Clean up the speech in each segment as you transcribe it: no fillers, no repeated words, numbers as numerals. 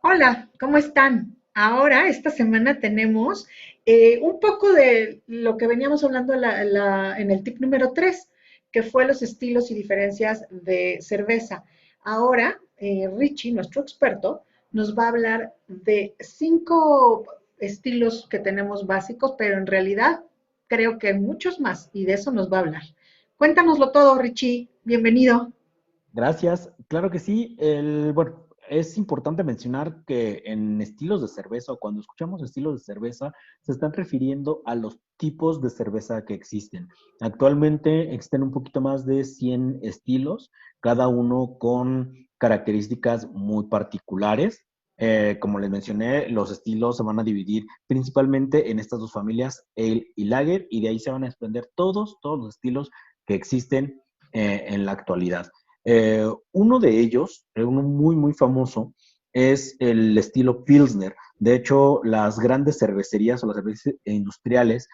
Hola, ¿cómo están? Ahora, esta semana tenemos un poco de lo que veníamos hablando en el tip número 3, que fue los estilos y diferencias de cerveza. Ahora, Richie, nuestro experto, nos va a hablar de 5 estilos que tenemos básicos, pero en realidad creo que hay muchos más y de eso nos va a hablar. Cuéntanoslo todo, Richie. Bienvenido. Gracias. Claro que sí. Bueno, es importante mencionar que en estilos de cerveza o cuando escuchamos estilos de cerveza, se están refiriendo a los tipos de cerveza que existen. Actualmente existen un poquito más de 100 estilos, cada uno con características muy particulares. Como les mencioné, los estilos se van a dividir principalmente en estas dos familias, Ale y Lager, y de ahí se van a desprender todos los estilos que existen en la actualidad. Uno de ellos, uno muy famoso, es el estilo Pilsner. De hecho, las grandes cervecerías o las cervecerías industriales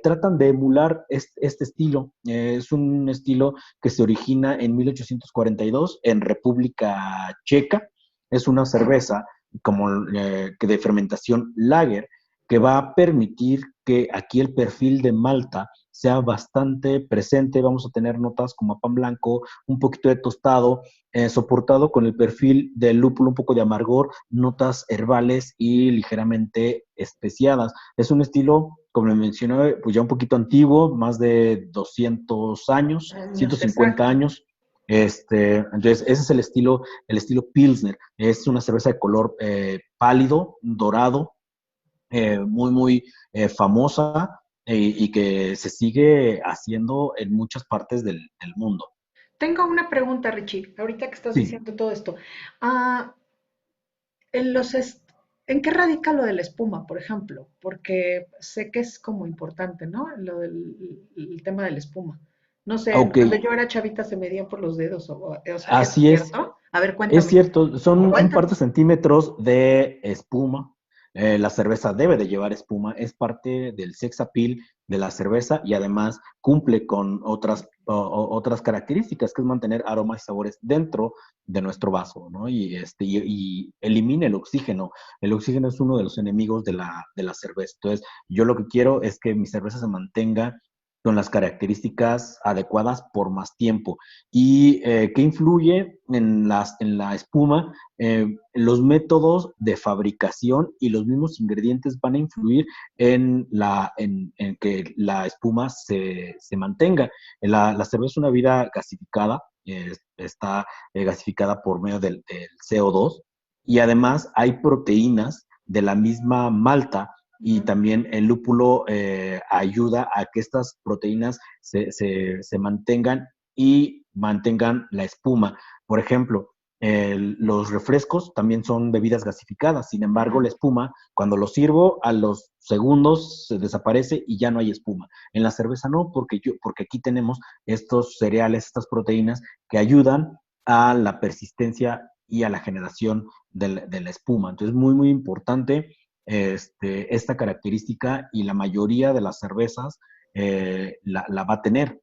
tratan de emular este estilo. Es un estilo que se origina en 1842 en República Checa. Es una cerveza como que de fermentación lager que va a permitir que aquí el perfil de malta sea bastante presente. Vamos a tener notas como a pan blanco, un poquito de tostado, soportado con el perfil del lúpulo, un poco de amargor, notas herbales y ligeramente especiadas. Es un estilo, como mencioné, pues ya un poquito antiguo, más de 200 años, Años, 150 exacto. años. Entonces, ese es el estilo Pilsner. Es una cerveza de color pálido, dorado, muy famosa y que se sigue haciendo en muchas partes del mundo. Tengo una pregunta, Richie, ahorita que estás Sí. diciendo todo esto. Ah, en los est- ¿En qué radica lo de la espuma, por ejemplo? Porque sé que es como importante, ¿no? El tema de la espuma. No sé, Ok, cuando yo era chavita se medían por los dedos, o sea, ¿es así es. cierto? A ver, Es cuéntame. cierto, son un par Cuéntame. de centímetros de espuma. La cerveza debe de llevar espuma, es parte del sex appeal de la cerveza y además cumple con otras características, que es mantener aromas y sabores dentro de nuestro vaso, ¿no? Y elimina el oxígeno. El oxígeno es uno de los enemigos de la cerveza. Entonces, yo lo que quiero es que mi cerveza se mantenga con las características adecuadas por más tiempo. ¿Y qué influye en la espuma? Los métodos de fabricación y los mismos ingredientes van a influir en que la espuma se mantenga. La cerveza es una bebida gasificada, está gasificada por medio del CO2 y además hay proteínas de la misma malta y Ujú. también el lúpulo ayuda a que estas proteínas se mantengan y mantengan la espuma. Por ejemplo, los refrescos también son bebidas gasificadas, sin embargo, la Ujú. espuma, cuando lo sirvo, a los segundos se desaparece y ya no hay espuma. En la cerveza no, porque aquí tenemos estos cereales, estas proteínas que ayudan a la persistencia y a la generación de la espuma. Entonces, muy importante esta característica y la mayoría de las cervezas la va a tener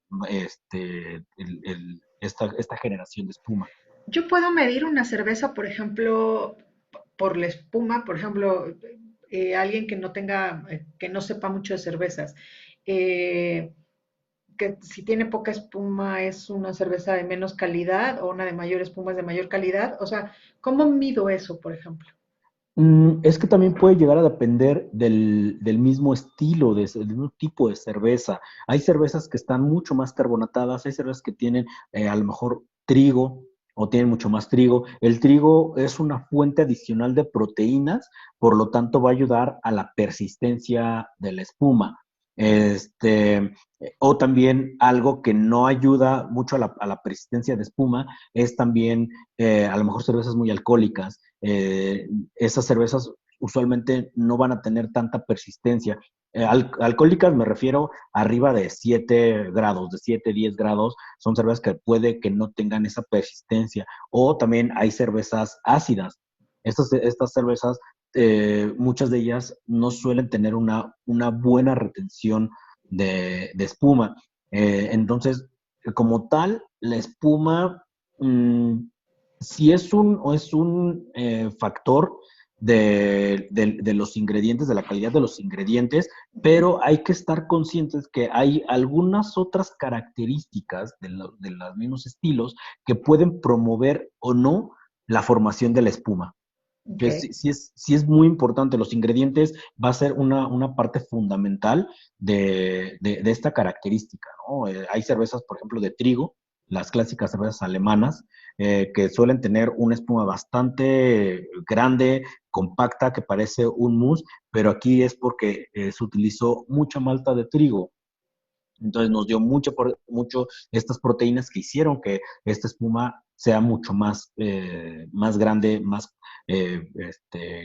esta generación de espuma. Yo puedo medir una cerveza, por ejemplo, por la espuma, por ejemplo, alguien que no tenga, que no sepa mucho de cervezas. eh, que si tiene poca espuma es una cerveza de menos calidad o una de mayor espuma es de mayor calidad. O sea, ¿cómo mido eso, por ejemplo? Es que también puede llegar a depender del mismo estilo, del mismo tipo de cerveza. Hay cervezas que están mucho más carbonatadas, hay cervezas que tienen a lo mejor trigo o tienen mucho más trigo. El trigo es una fuente adicional de proteínas, por lo tanto va a ayudar a la persistencia de la espuma. O también algo que no ayuda mucho a la persistencia de espuma es también a lo mejor cervezas muy alcohólicas. Esas cervezas usualmente no van a tener tanta persistencia. Alcohólicas me refiero arriba de 7 grados, de 7 10 grados, son cervezas que puede que no tengan esa persistencia. O también hay cervezas ácidas. Estas cervezas, muchas de ellas no suelen tener una buena retención de espuma. Entonces, como tal, la espuma, mmm, si es un factor, de los ingredientes, de la calidad de los ingredientes, pero hay que estar conscientes que hay algunas otras características de los mismos estilos que pueden promover o no la formación de la espuma. Ok. Entonces, sí es muy importante. Los ingredientes va a ser una parte fundamental de esta característica, ¿no? Hay cervezas, por ejemplo, de trigo, las clásicas cervezas alemanas, que suelen tener una espuma bastante grande, compacta, que parece un mousse, pero aquí es porque se utilizó mucha malta de trigo. Entonces nos dio mucho estas proteínas que hicieron que esta espuma sea mucho más grande, más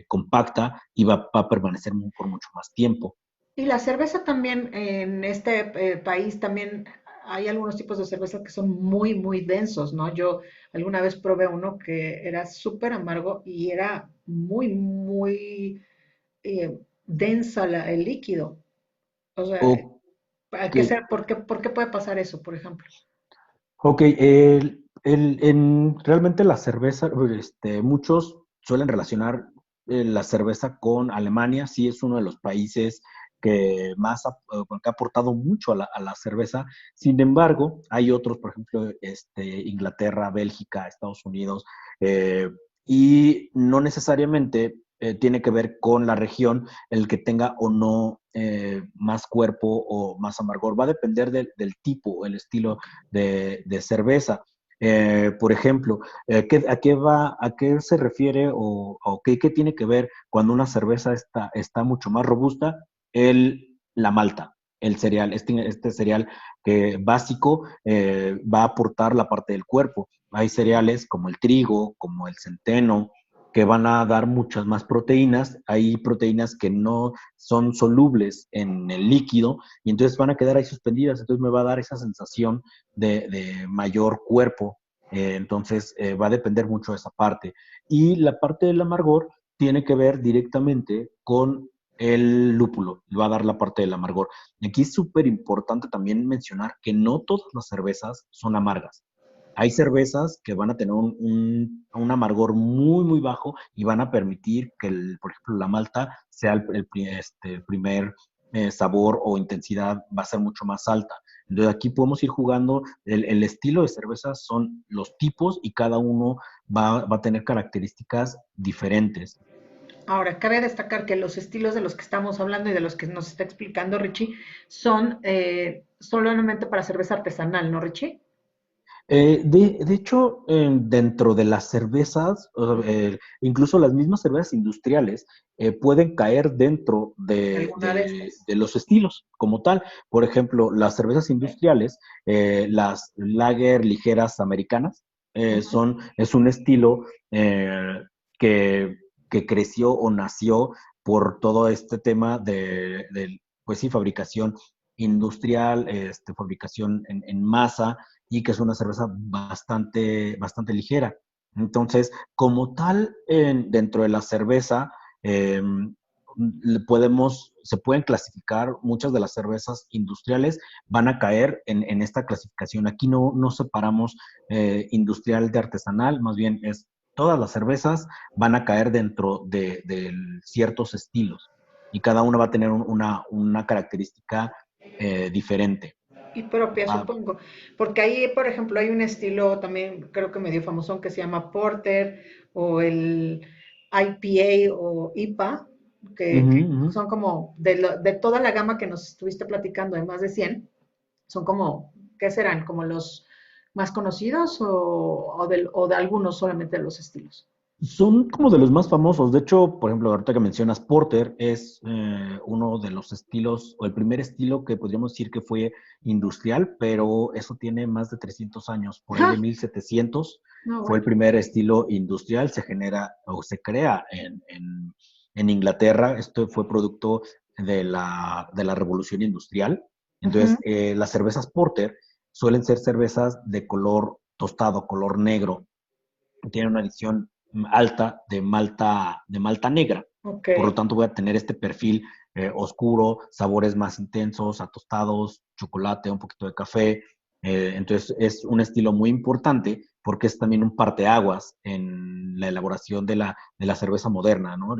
compacta y va a permanecer por mucho más tiempo. Y la cerveza también, en este país también hay algunos tipos de cerveza que son muy, muy densos, ¿no? Yo alguna vez probé uno que era súper amargo y era muy, muy densa el líquido. O sea, ¿a Ok, qué ser? ¿Por qué puede pasar eso, por ejemplo? ok, realmente la cerveza, muchos suelen relacionar la cerveza con Alemania, sí es uno de los países que ha aportado mucho a la cerveza. Sin embargo, hay otros, por ejemplo, Inglaterra, Bélgica, Estados Unidos, eh, y no necesariamente tiene que ver con la región el que tenga o no más cuerpo o más amargor. Va a depender del tipo, el estilo de cerveza. Por ejemplo, ¿a qué se refiere o qué tiene que ver cuando una cerveza está mucho más robusta? La malta, el cereal, este cereal que básico va a aportar la parte del cuerpo. Hay cereales como el trigo, como el centeno, que van a dar muchas más proteínas. Hay proteínas que no son solubles en el líquido y entonces van a quedar ahí suspendidas. Entonces me va a dar esa sensación de mayor cuerpo. Entonces va a depender mucho de esa parte. Y la parte del amargor tiene que ver directamente con el lúpulo, va a dar la parte del amargor. Y aquí es súper importante también mencionar que no todas las cervezas son amargas. Hay cervezas que van a tener un amargor muy, muy bajo y van a permitir que, por ejemplo, la malta sea el primer sabor o intensidad va a ser mucho más alta. Entonces aquí podemos ir jugando, el estilo de cervezas son los tipos y cada uno va a tener características diferentes. Ahora, cabe destacar que los estilos de los que estamos hablando y de los que nos está explicando Richie son solamente para cerveza artesanal, ¿no, Richie? De hecho, dentro de las cervezas, incluso las mismas cervezas industriales, pueden caer dentro ¿Alguna de estas? de los estilos como tal. Por ejemplo, las cervezas industriales, las lager ligeras americanas, Ujú. es un estilo que, que creció o nació por todo este tema pues sí, fabricación industrial, fabricación en masa y que es una cerveza bastante ligera. Entonces, como tal, dentro de la cerveza, eh, se pueden clasificar muchas de las cervezas industriales, van a caer en esta clasificación. Aquí no separamos industrial de artesanal, más bien es todas las cervezas van a caer dentro de ciertos estilos y cada una va a tener una característica diferente. Y propia, Va, supongo. Porque ahí, por ejemplo, hay un estilo también, creo que medio famosón, que se llama Porter o el IPA o IPA, que ujú, ujú. son como de toda la gama que nos estuviste platicando, de más de 100 son como, ¿qué serán? ¿Como los más conocidos o de algunos solamente de los estilos? Son como de los más famosos. De hecho, por ejemplo, ahorita que mencionas Porter, es uno de los estilos, o el primer estilo que podríamos decir que fue industrial, pero eso tiene más de 300 años. Por ahí de ¡Ja! 1700 No, fue el bueno. primer estilo industrial. Se genera o se crea en Inglaterra. Esto fue producto de la revolución industrial. Ujú. Entonces, las cervezas Porter suelen ser cervezas de color tostado, color negro, tiene una adición alta de malta negra. Ok. Por lo tanto, voy a tener este perfil oscuro, sabores más intensos, atostados, chocolate, un poquito de café. Entonces es un estilo muy importante porque es también un parteaguas en la elaboración de la cerveza moderna, ¿no?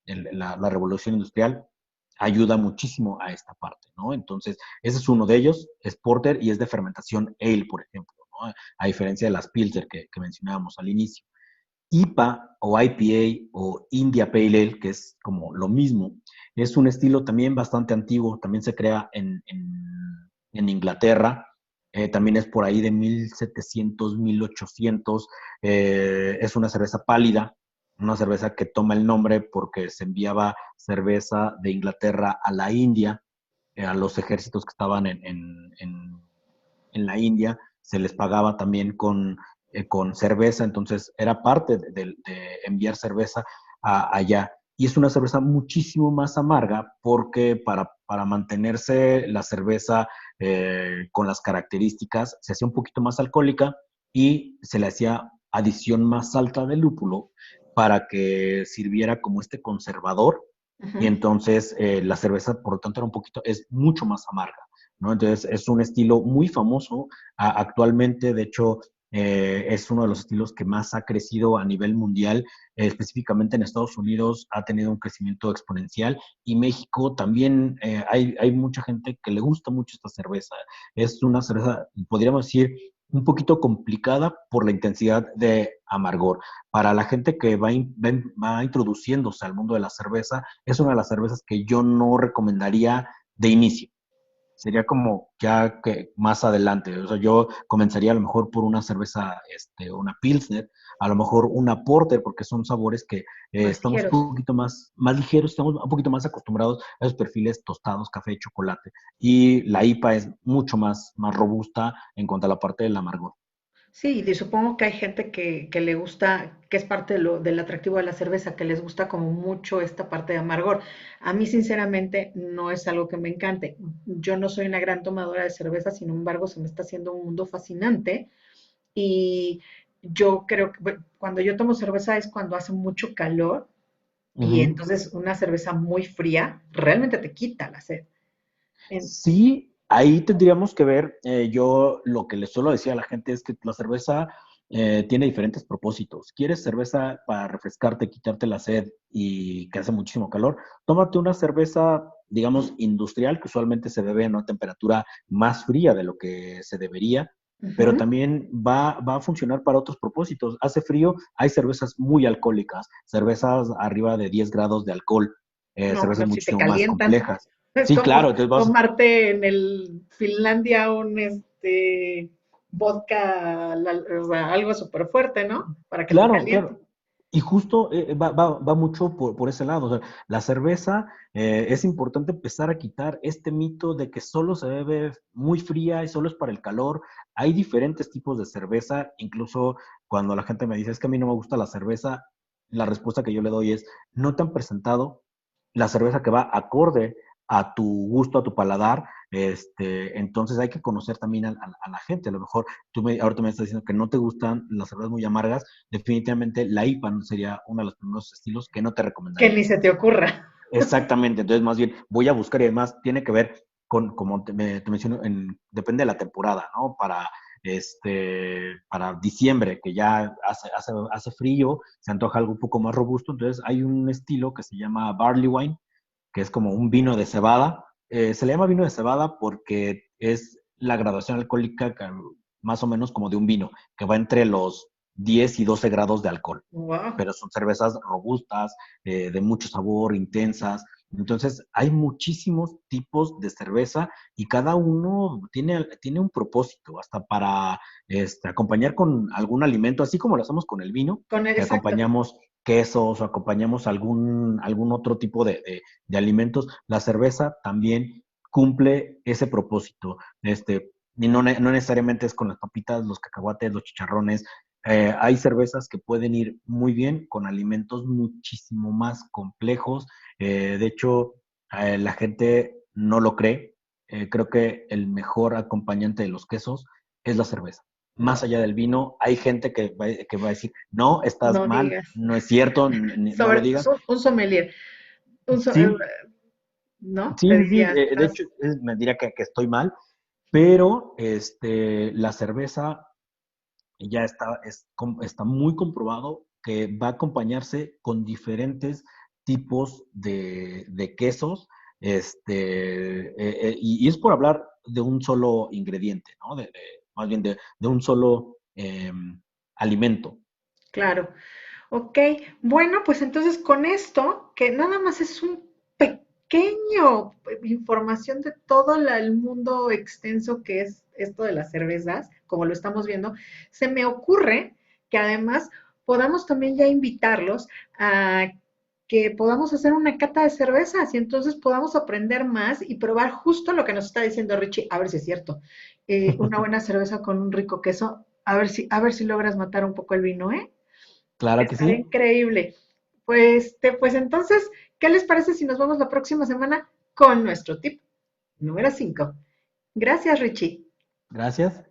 La revolución industrial ayuda muchísimo a esta parte, ¿no? Entonces, ese es uno de ellos, es porter y es de fermentación ale, por ejemplo, ¿no? A diferencia de las pilsner que mencionábamos al inicio. IPA o IPA o India Pale Ale, que es como lo mismo, es un estilo también bastante antiguo, también se crea en Inglaterra, también es por ahí de 1700, 1800, es una cerveza pálida, una cerveza que toma el nombre porque se enviaba cerveza de Inglaterra a la India, a los ejércitos que estaban en la India, se les pagaba también con cerveza, entonces era parte de enviar cerveza allá. Y es una cerveza muchísimo más amarga porque para mantenerse la cerveza con las características se hacía un poquito más alcohólica y se le hacía adición más alta de lúpulo para que sirviera como este conservador y Ujú. entonces la cerveza, por lo tanto, era es mucho más amarga, ¿no? Entonces es un estilo muy famoso actualmente, de hecho, es uno de los estilos que más ha crecido a nivel mundial, específicamente en Estados Unidos ha tenido un crecimiento exponencial y México también hay mucha gente que le gusta mucho esta cerveza. Es una cerveza, podríamos decir, un poquito complicada por la intensidad de amargor. Para la gente que va introduciéndose al mundo de la cerveza, es una de las cervezas que yo no recomendaría de inicio. Sería como ya que más adelante. O sea, yo comenzaría a lo mejor por una cerveza, una Pilsner, a lo mejor una Porter, porque son sabores que Más estamos un ligeros. poquito más ligeros, estamos un poquito más acostumbrados a esos perfiles tostados, café y chocolate. Y la IPA es mucho más robusta en cuanto a la parte del amargor. Sí, y supongo que hay gente que le gusta, que es parte del atractivo de la cerveza, que les gusta como mucho esta parte de amargor. A mí, sinceramente, no es algo que me encante. Yo no soy una gran tomadora de cerveza, sin embargo, se me está haciendo un mundo fascinante. Y yo creo que bueno, cuando yo tomo cerveza es cuando hace mucho calor y Ujú. entonces una cerveza muy fría realmente te quita la sed. En- Sí, ahí tendríamos que ver, yo lo que le suelo decir a la gente es que la cerveza tiene diferentes propósitos. ¿Quieres cerveza para refrescarte, quitarte la sed y que hace muchísimo calor? Tómate una cerveza, digamos, industrial, que usualmente se bebe a una temperatura más fría de lo que se debería, pero Ujú. también va a funcionar para otros propósitos. Hace frío, hay cervezas muy alcohólicas, cervezas arriba de 10 grados de alcohol, No, cervezas bueno, si te muchísimo más calientan. complejas. Es Sí, como claro, entonces vas, tomarte en el Finlandia un vodka, o sea, algo súper fuerte, ¿no? Para que te claro, caliente. claro. Y justo va mucho por ese lado. O sea, la cerveza es importante empezar a quitar este mito de que solo se bebe muy fría y solo es para el calor. Hay diferentes tipos de cerveza. Incluso cuando la gente me dice es que a mí no me gusta la cerveza, la respuesta que yo le doy es, no te han presentado la cerveza que va acorde a tu gusto, a tu paladar. Entonces hay que conocer también a la gente. A lo mejor ahorita me estás diciendo que no te gustan las cervezas muy amargas, definitivamente la IPA no sería uno de los primeros estilos que no te Que recomendaría. ni se te ocurra. Exactamente, entonces más bien voy a buscar y además tiene que ver con, como te menciono, depende de la temporada, ¿no? Para diciembre, que ya hace frío, se antoja algo un poco más robusto, entonces hay un estilo que se llama barley wine, que es como un vino de cebada. Se le llama vino de cebada porque es la graduación alcohólica más o menos como de un vino, que va entre los 10 y 12 grados de alcohol. Wow. Pero son cervezas robustas, de mucho sabor, intensas. Entonces, hay muchísimos tipos de cerveza y cada uno tiene un propósito, hasta para acompañar con algún alimento, así como lo hacemos con el vino, que Exacto. acompañamos quesos o acompañamos algún otro tipo de alimentos. La cerveza también cumple ese propósito. Y no necesariamente es con las papitas, los cacahuates, los chicharrones. Hay cervezas que pueden ir muy bien con alimentos muchísimo más complejos. De hecho, la gente no lo cree. Creo que el mejor acompañante de los quesos es la cerveza. Más allá del vino, hay gente que va a decir, no, estás No mal, digas. no es cierto, no lo Sobre digas. un sommelier. Un so- eh, Sí, ¿No? sí, Te sí, sí. diría, De hecho, me diría que estoy mal. pero la cerveza ya está muy comprobado que va a acompañarse con diferentes tipos de quesos, y es por hablar de un solo ingrediente, ¿no? Más bien de un solo alimento. Claro. Ok, bueno, pues entonces con esto, que nada más es un pequeño información de todo el mundo extenso que es esto de las cervezas, como lo estamos viendo, se me ocurre que además podamos también ya invitarlos a que podamos hacer una cata de cervezas y entonces podamos aprender más y probar justo lo que nos está diciendo Richie, a ver si es cierto. Una buena cerveza con un rico queso, a ver si logras matar un poco el vino, ¿eh? Claro que Estaría sí. increíble. Pues entonces, ¿qué les parece si nos vemos la próxima semana con nuestro tip número 5? Gracias, Richie. Gracias.